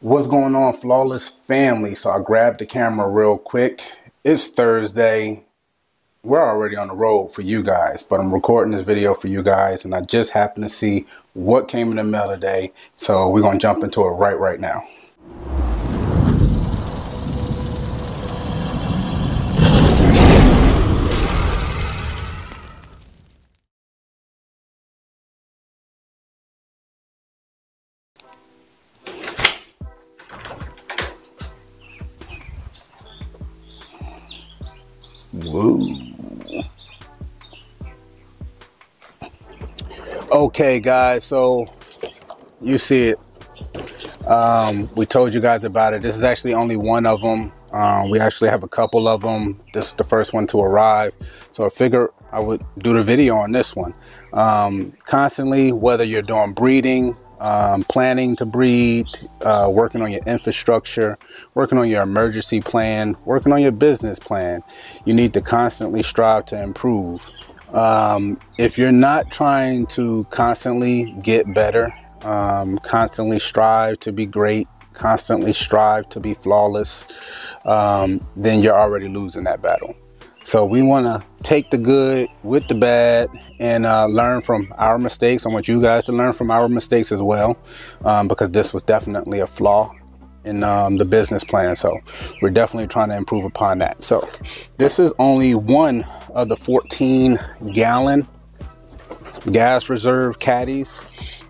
What's going on, Flawless family? So I grabbed the camera real quick. It's Thursday. We're already on the road for you guys, but I'm recording this video for you guys, and I just happened to see what came in the mail today. So we're gonna jump into it right now. Whoa. Okay, guys, so you see it. We told you guys about it. This is actually only one of them. We actually have a couple of them. This is the first one to arrive. So I figured I would do the video on this one. Constantly, whether you're doing breeding, planning to breed, working on your infrastructure, working on your emergency plan, working on your business plan, you need to constantly strive to improve. If you're not trying to constantly get better, constantly strive to be great, constantly strive to be flawless, then you're already losing that battle. So we want to take the good with the bad and learn from our mistakes. I want you guys to learn from our mistakes as well, because this was definitely a flaw in the business plan. So we're definitely trying to improve upon that. So this is only one of the 14-gallon gas reserve caddies.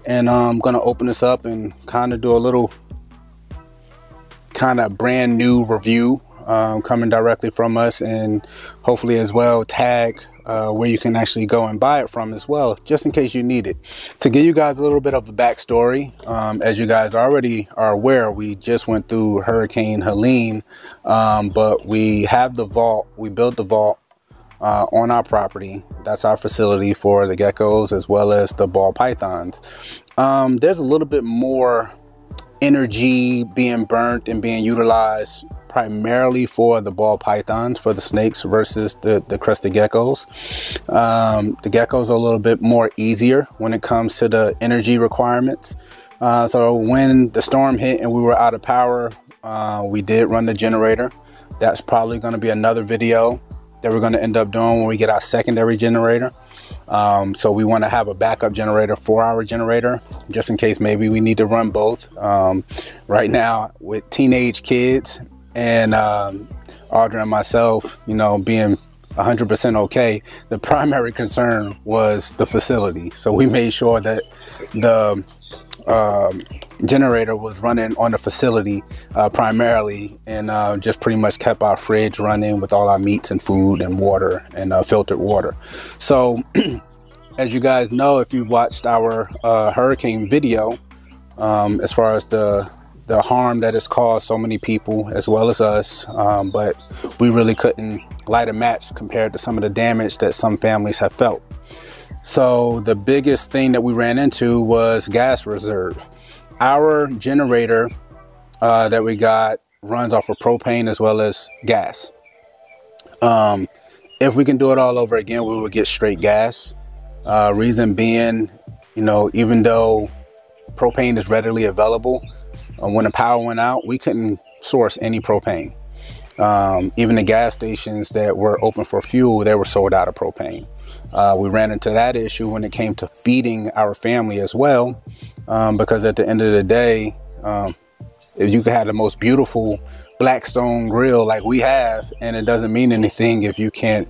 And I'm going to open this up and kind of do a little kind of brand new review coming directly from us, and hopefully as well tag where you can actually go and buy it from as well, just in case you need it. To give you guys a little bit of the backstory, as you guys already are aware, we just went through Hurricane Helene, but we have the vault. We built the vault on our property. That's our facility for the geckos as well as the ball pythons. There's a little bit more energy being burnt and being utilized primarily for the ball pythons, for the snakes, versus the crested geckos. The geckos are a little bit more easier when it comes to the energy requirements. So when the storm hit and we were out of power, we did run the generator. That's probably going to be another video that we're going to end up doing when we get our secondary generator. So we want to have a backup generator for our generator, just in case maybe we need to run both. Right now with teenage kids and Audra and myself, you know, being 100% okay, the primary concern was the facility. So we made sure that the generator was running on the facility primarily, and just pretty much kept our fridge running with all our meats and food and water and filtered water. So as you guys know, if you watched our hurricane video, as far as the harm that has caused so many people as well as us, but we really couldn't light a match compared to some of the damage that some families have felt. So the biggest thing that we ran into was gas reserve. Our generator that we got runs off of propane as well as gas. If we can do it all over again, we would get straight gas. Reason being, you know, even though propane is readily available, when the power went out, we couldn't source any propane. Even the gas stations that were open for fuel, they were sold out of propane. We ran into that issue when it came to feeding our family as well, because at the end of the day, if you could have the most beautiful Blackstone grill like we have, and it doesn't mean anything if you can't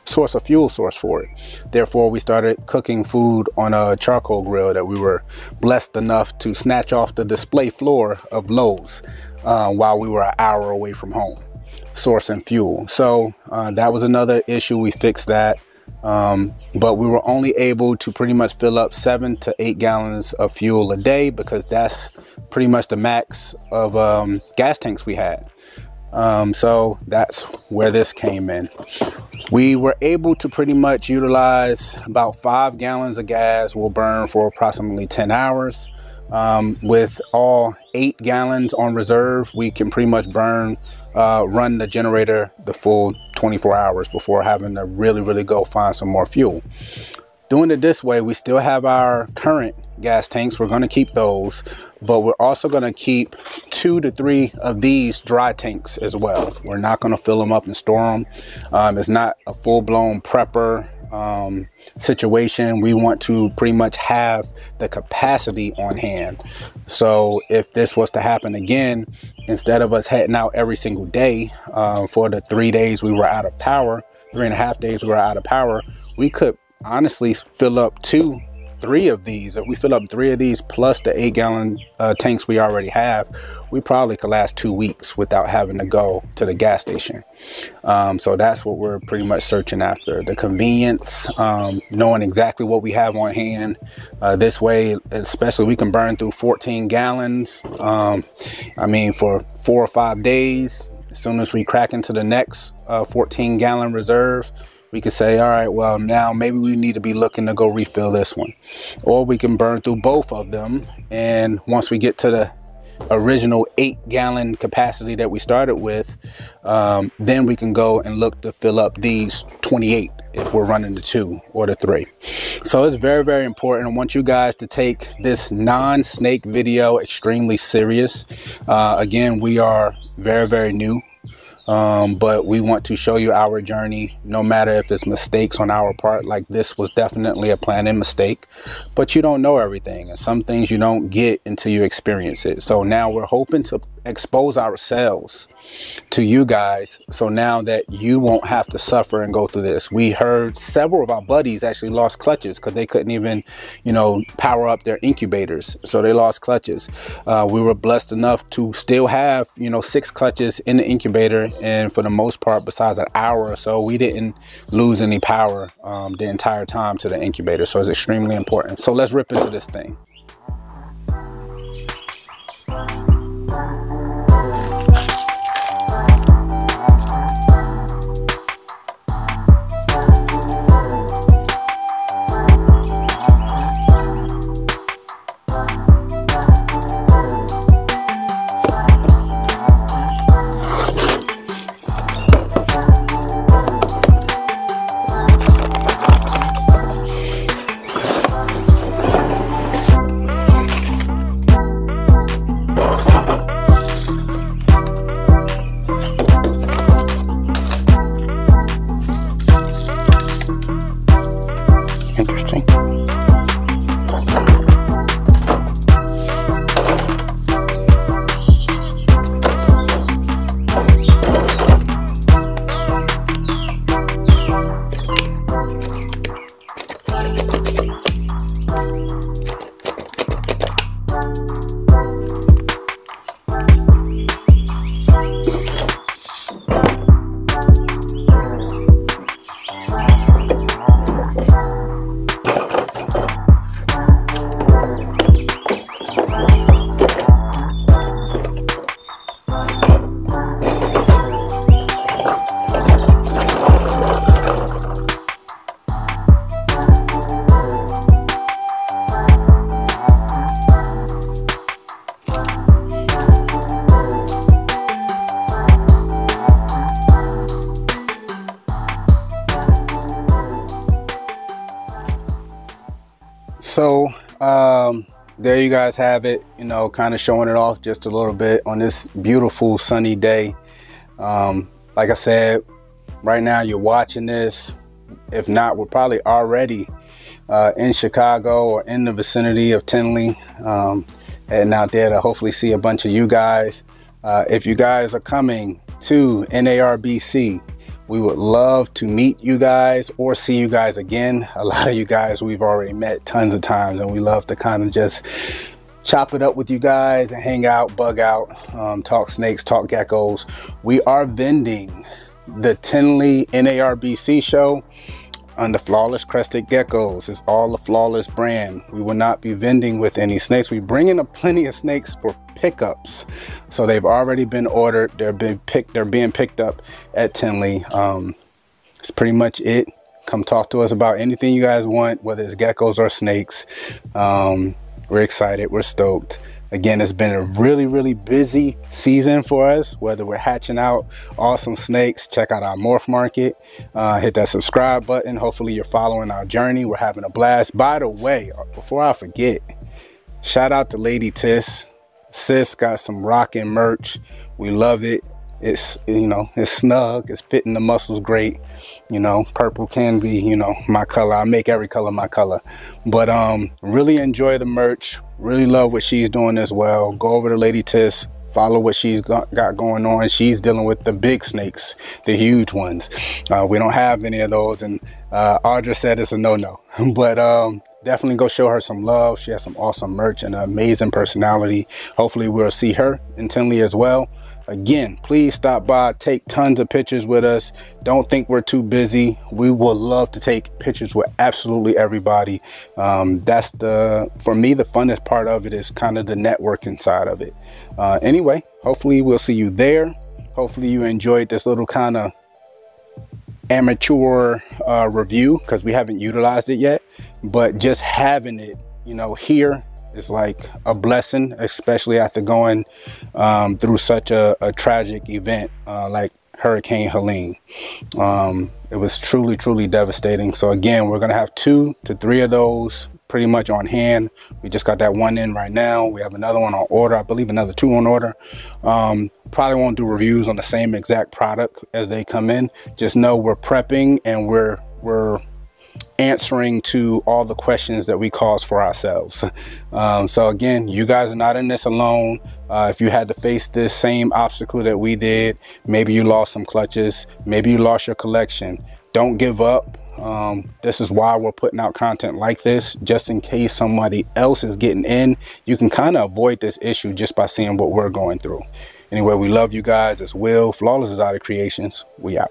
source a fuel source for it. Therefore, we started cooking food on a charcoal grill that we were blessed enough to snatch off the display floor of Lowe's while we were an hour away from home, sourcing fuel. So that was another issue. We fixed that. But we were only able to pretty much fill up 7 to 8 gallons of fuel a day, because that's pretty much the max of gas tanks we had. So that's where this came in. We were able to pretty much utilize about 5 gallons of gas will burn for approximately 10 hours. With all 8 gallons on reserve, we can pretty much run the generator the full 24 hours before having to really go find some more fuel. doing it this way, we still have our current gas tanks. We're going to keep those, but we're also going to keep 2 to 3 of these dry tanks as well. We're not going to fill them up and store them. It's not a full-blown prepper situation. We want to pretty much have the capacity on hand. So if this was to happen again, instead of us heading out every single day for the 3 days we were out of power, 3.5 days we were out of power, we could honestly fill up 2, 3 of these. If we fill up 3 of these plus the 8-gallon tanks we already have, we probably could last 2 weeks without having to go to the gas station. So that's what we're pretty much searching after, the convenience, knowing exactly what we have on hand. This way, especially, we can burn through 14 gallons. I mean, for 4 or 5 days. As soon as we crack into the next 14-gallon reserve, we could say, all right, well, now maybe we need to be looking to go refill this one. Or we can burn through both of them. And once we get to the original 8-gallon capacity that we started with, then we can go and look to fill up these 28 if we're running the 2 or the 3. So it's very, very important. I want you guys to take this non-snake video extremely serious. Again, we are very, very new. But we want to show you our journey, no matter if it's mistakes on our part. Like, this was definitely a planning mistake, but you don't know everything, and some things you don't get until you experience it. So now we're hoping to expose ourselves to you guys, so now that you won't have to suffer and go through this. We heard several of our buddies actually lost clutches because they couldn't even, you know, power up their incubators, so they lost clutches. We were blessed enough to still have, you know, 6 clutches in the incubator, and for the most part, besides an hour or so, we didn't lose any power the entire time to the incubator. So it's extremely important. So let's rip into this thing. Interesting. So there you guys have it, you know, kind of showing it off just a little bit on this beautiful sunny day. Like I said, right now you're watching this. If not, we're probably already in Chicago or in the vicinity of Tinley, heading out there to hopefully see a bunch of you guys. If you guys are coming to NARBC, we would love to meet you guys or see you guys again. A lot of you guys we've already met tons of times, and we love to kind of just chop it up with you guys and hang out, bug out, talk snakes, talk geckos. We are vending the Tinley NARBC show under Flawless Crested Geckos. It's all a Flawless brand. We will not be vending with any snakes. We bring in plenty of snakes for pickups, so they've already been ordered. They're being picked up at Tinley. It's pretty much it. Come talk to us about anything you guys want, whether it's geckos or snakes. We're excited, we're stoked. Again, it's been a really busy season for us, whether we're hatching out awesome snakes. Check out our morph market, hit that subscribe button. Hopefully you're following our journey. We're having a blast. By the way, before I forget, shout out to Lady Tiss. Sis got some rockin' merch. We love it. It's, you know, it's snug, it's fitting the muscles great. You know, purple can be, you know, my color. I make every color my color. But really enjoy the merch. Really love what she's doing as well. Go over to Lady Tiss, follow what she's got going on. She's dealing with the big snakes, the huge ones. We don't have any of those, and Audra said it's a no-no. But definitely go show her some love. She has some awesome merch and an amazing personality. Hopefully we'll see her in Tinley as well. Again, please stop by, take tons of pictures with us. Don't think we're too busy. We would love to take pictures with absolutely everybody. That's for me, the funnest part of it is kind of the networking side of it. Anyway, hopefully we'll see you there. Hopefully you enjoyed this little kind of amateur review, because we haven't utilized it yet, but just having it, you know, here is like a blessing, especially after going through such a tragic event like Hurricane Helene. It was truly devastating. So again, we're gonna have 2 to 3 of those pretty much on hand. We just got that one in right now. We have another one on order, I believe another 2 on order. Probably won't do reviews on the same exact product as they come in. Just know we're prepping and we're answering to all the questions that we cause for ourselves. So again, you guys are not in this alone. If you had to face this same obstacle that we did, maybe you lost some clutches, maybe you lost your collection, don't give up. This is why we're putting out content like this, just in case somebody else is getting in. You can kind of avoid this issue just by seeing what we're going through. Anyway, we love you guys. It's Will, Flawless Exotic Creations. We out.